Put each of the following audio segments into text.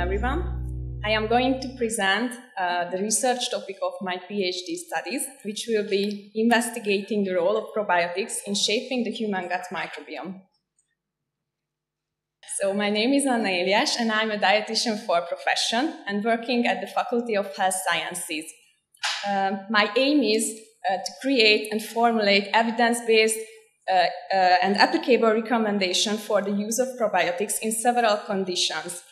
everyone. I am going to present the research topic of my PhD studies, which will be investigating the role of probiotics in shaping the human gut microbiome. So my name is Anna Elias, and I'm a dietitian for profession and working at the Faculty of Health Sciences. My aim is to create and formulate evidence-based and applicable recommendations for the use of probiotics in several conditions.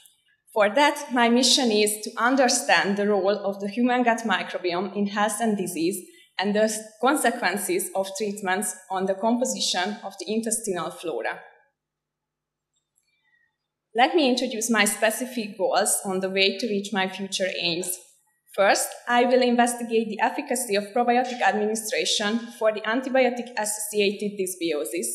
For that, my mission is to understand the role of the human gut microbiome in health and disease and the consequences of treatments on the composition of the intestinal flora. Let me introduce my specific goals on the way to reach my future aims. First, I will investigate the efficacy of probiotic administration for the antibiotic-associated dysbiosis.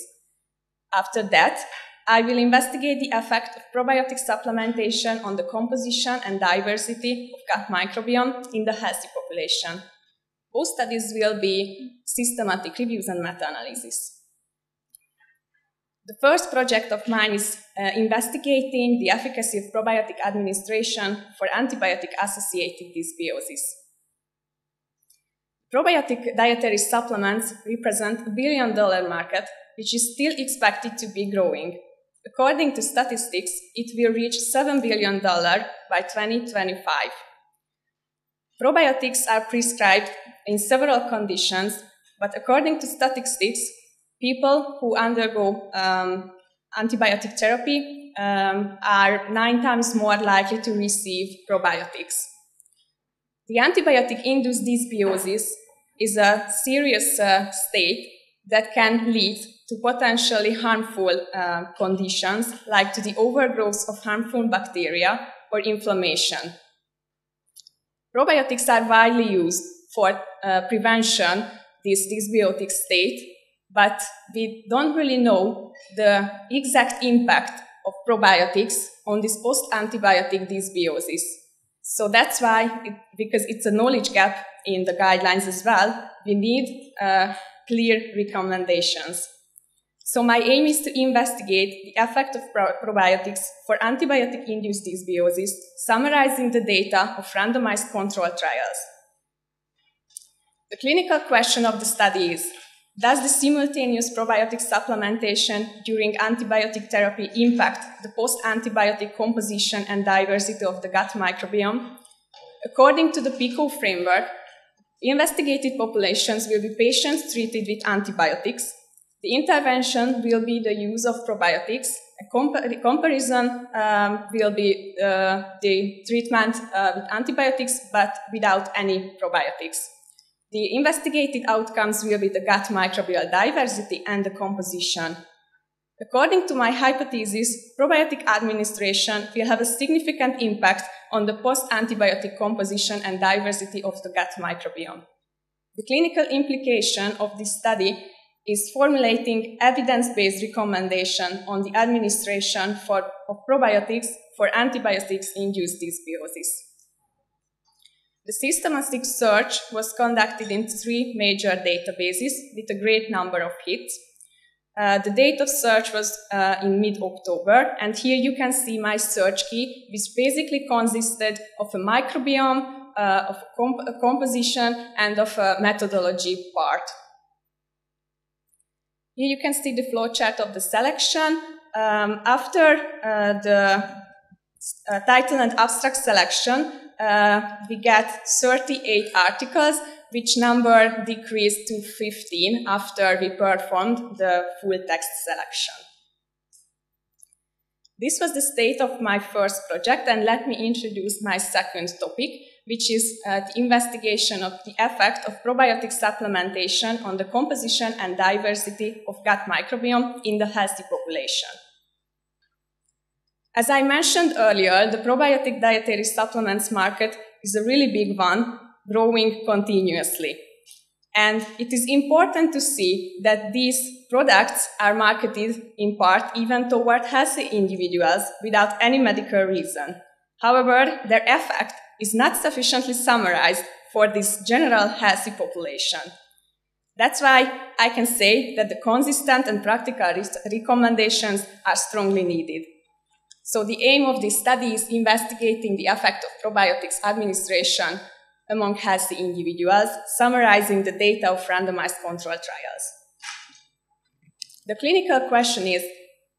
After that, I will investigate the effect of probiotic supplementation on the composition and diversity of gut microbiome in the healthy population. Both studies will be systematic reviews and meta-analysis. The first project of mine is investigating the efficacy of probiotic administration for antibiotic-associated dysbiosis. Probiotic dietary supplements represent $1 billion market, which is still expected to be growing. According to statistics, it will reach $7 billion by 2025. Probiotics are prescribed in several conditions, but according to statistics, people who undergo antibiotic therapy are 9 times more likely to receive probiotics. The antibiotic-induced dysbiosis is a serious state that can lead to potentially harmful conditions, like to the overgrowth of harmful bacteria or inflammation. Probiotics are widely used for prevention this dysbiotic state, but we don't really know the exact impact of probiotics on this post-antibiotic dysbiosis. So that's why, because it's a knowledge gap in the guidelines as well, we need clear recommendations. So my aim is to investigate the effect of probiotics for antibiotic-induced dysbiosis, summarizing the data of randomized controlled trials. The clinical question of the study is, does the simultaneous probiotic supplementation during antibiotic therapy impact the post-antibiotic composition and diversity of the gut microbiome? According to the PICO framework, investigated populations will be patients treated with antibiotics. The intervention will be the use of probiotics. The comparison will be the treatment with antibiotics, but without any probiotics. The investigated outcomes will be the gut microbial diversity and the composition. According to my hypothesis, probiotic administration will have a significant impact on the post-antibiotic composition and diversity of the gut microbiome. The clinical implication of this study is formulating evidence-based recommendation on the administration of probiotics for antibiotics-induced dysbiosis. The systematic search was conducted in 3 major databases with a great number of hits. The date of search was in mid-October, and here you can see my search key, which basically consisted of a microbiome, of a composition, and of a methodology part. Here you can see the flowchart of the selection. After the title and abstract selection, we get 38 articles, which number decreased to 15 after we performed the full text selection. This was the state of my first project, and let me introduce my second topic, which is the investigation of the effect of probiotic supplementation on the composition and diversity of gut microbiome in the healthy population. As I mentioned earlier, the probiotic dietary supplements market is a really big one, growing continuously. And it is important to see that these products are marketed in part even toward healthy individuals without any medical reason. However, their effect is not sufficiently summarized for this general healthy population. That's why I can say that the consistent and practical recommendations are strongly needed. So the aim of this study is investigating the effect of probiotics administration among healthy individuals, summarizing the data of randomized control trials. The clinical question is,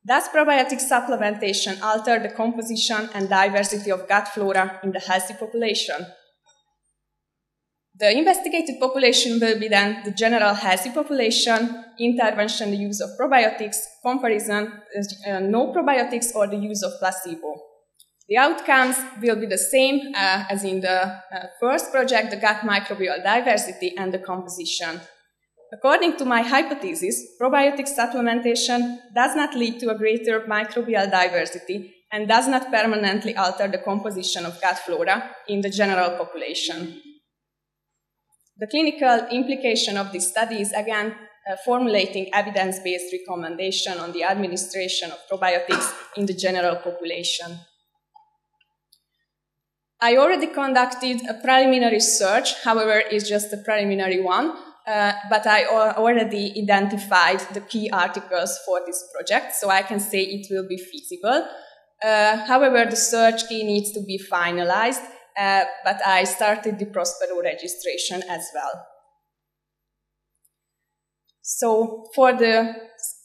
does probiotic supplementation alter the composition and diversity of gut flora in the healthy population? The investigated population will be then the general healthy population, intervention, the use of probiotics, comparison, no probiotics, or the use of placebo. The outcomes will be the same as in the first project, the gut microbial diversity and the composition. According to my hypothesis, probiotic supplementation does not lead to a greater microbial diversity and does not permanently alter the composition of gut flora in the general population. The clinical implication of this study is, again, formulating evidence-based recommendation on the administration of probiotics in the general population. I already conducted a preliminary search, however, it's just a preliminary one, but I already identified the key articles for this project, so I can say it will be feasible. However, the search key needs to be finalized, but I started the Prospero registration as well. So for the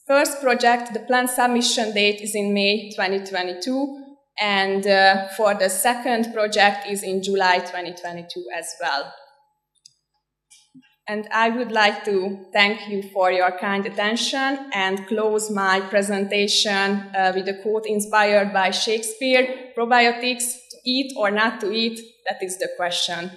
first project, the planned submission date is in May 2022, and for the second project is in July 2022 as well. And I would like to thank you for your kind attention and close my presentation with a quote inspired by Shakespeare: probiotics, to eat or not to eat, that is the question.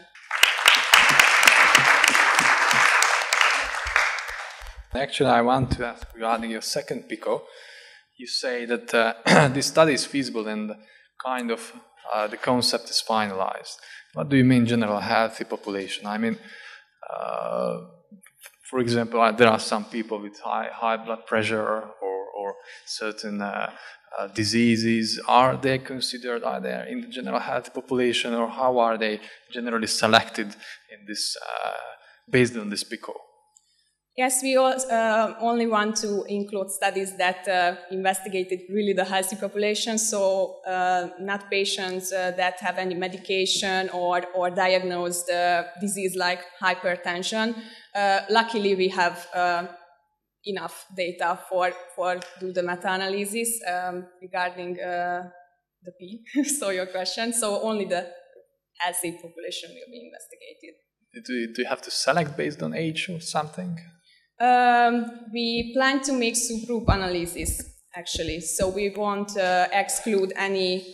Actually, I want to ask regarding your second PICO. You say that this study is feasible and kind of the concept is finalized. What do you mean general healthy population? I mean, for example, there are some people with high blood pressure or certain diseases. Are they considered, are they in the general healthy population, or how are they generally selected in this, based on this PICO? Yes, we only want to include studies that investigated really the healthy population, so not patients that have any medication or diagnosed disease like hypertension. Luckily, we have enough data for do the meta-analysis regarding the P, so your question. So only the healthy population will be investigated. Do you have to select based on age or something? We plan to make subgroup analysis, actually. So we won't exclude any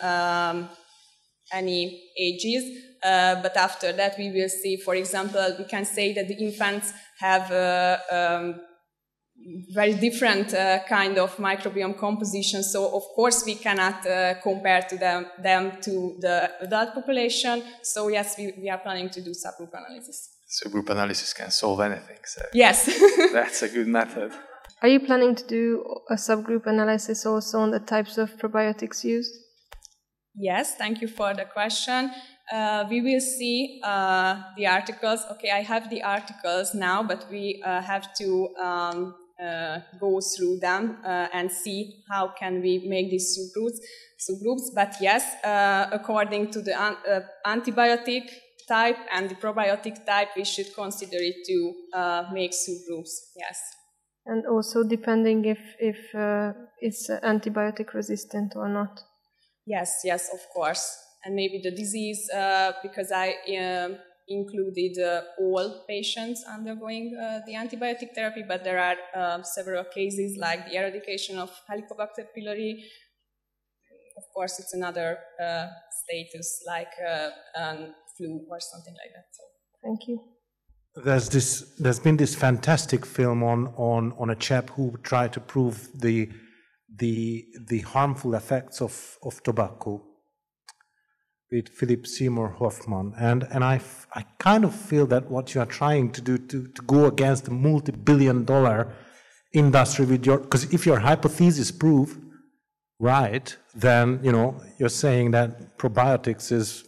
ages, but after that we will see, for example, we can say that the infants have very different kind of microbiome composition. So of course we cannot compare to them to the adult population. So yes, we are planning to do subgroup analysis. Subgroup analysis can solve anything. So yes. That's a good method. Are you planning to do a subgroup analysis also on the types of probiotics used? Yes, thank you for the question. We will see the articles. Okay, I have the articles now, but we have to go through them and see how can we make these subgroups. But yes, according to the antibiotic type and the probiotic type, we should consider it to make subgroups, yes. And also depending if it's antibiotic resistant or not. Yes, yes, of course. And maybe the disease, because I included all patients undergoing the antibiotic therapy, but there are several cases like the eradication of Helicobacter pylori. Of course, it's another status like flu or something like that. So. Thank you. There's been this fantastic film on a chap who tried to prove the harmful effects of tobacco with Philip Seymour Hoffman, and I kind of feel that what you are trying to do to go against the multi-billion-dollar industry with your, because if your hypothesis prove right, then you're saying that probiotics is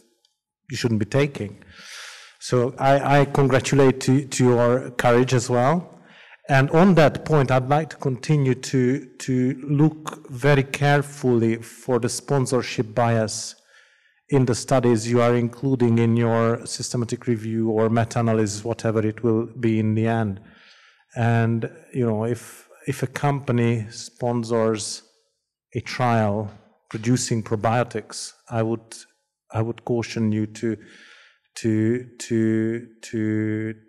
you shouldn't be taking. So I congratulate to your courage as well. And on that point, I'd like to continue to look very carefully for the sponsorship bias in the studies you are including in your systematic review or meta-analysis, whatever it will be in the end. And, you know, if a company sponsors a trial producing probiotics, I would caution you to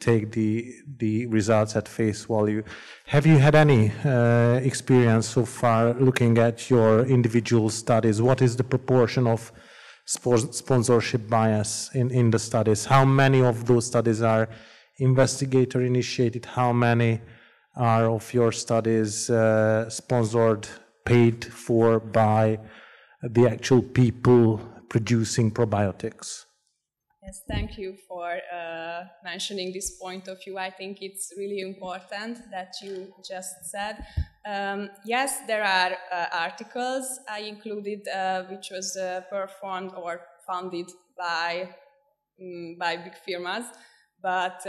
take the results at face value. Have you had any experience so far looking at your individual studies? What is the proportion of sponsorship bias in the studies? How many of those studies are investigator initiated? How many are of your studies sponsored, paid for by the actual people producing probiotics? Yes, thank you for mentioning this point of view. I think it's really important that you just said. Yes, there are articles I included which was performed or funded by big firms, but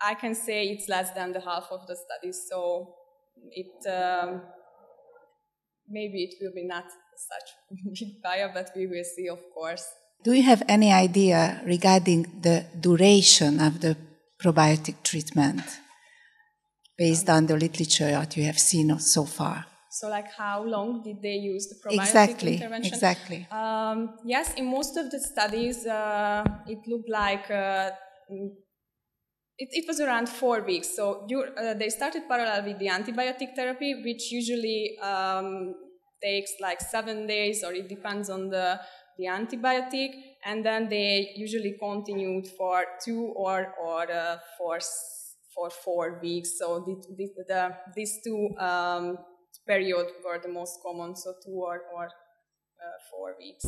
I can say it's less than the half of the studies, so maybe it will be not such big bias, but we will see, of course. Do you have any idea regarding the duration of the probiotic treatment based on the literature that you have seen so far? So, like, how long did they use the probiotic intervention? Exactly. Yes, in most of the studies, it looked like it was around 4 weeks. So they started parallel with the antibiotic therapy, which usually takes like 7 days, or it depends on the antibiotic, and then they usually continued for 2 or for 4 weeks. So these two periods were the most common, so 2 or 4 weeks.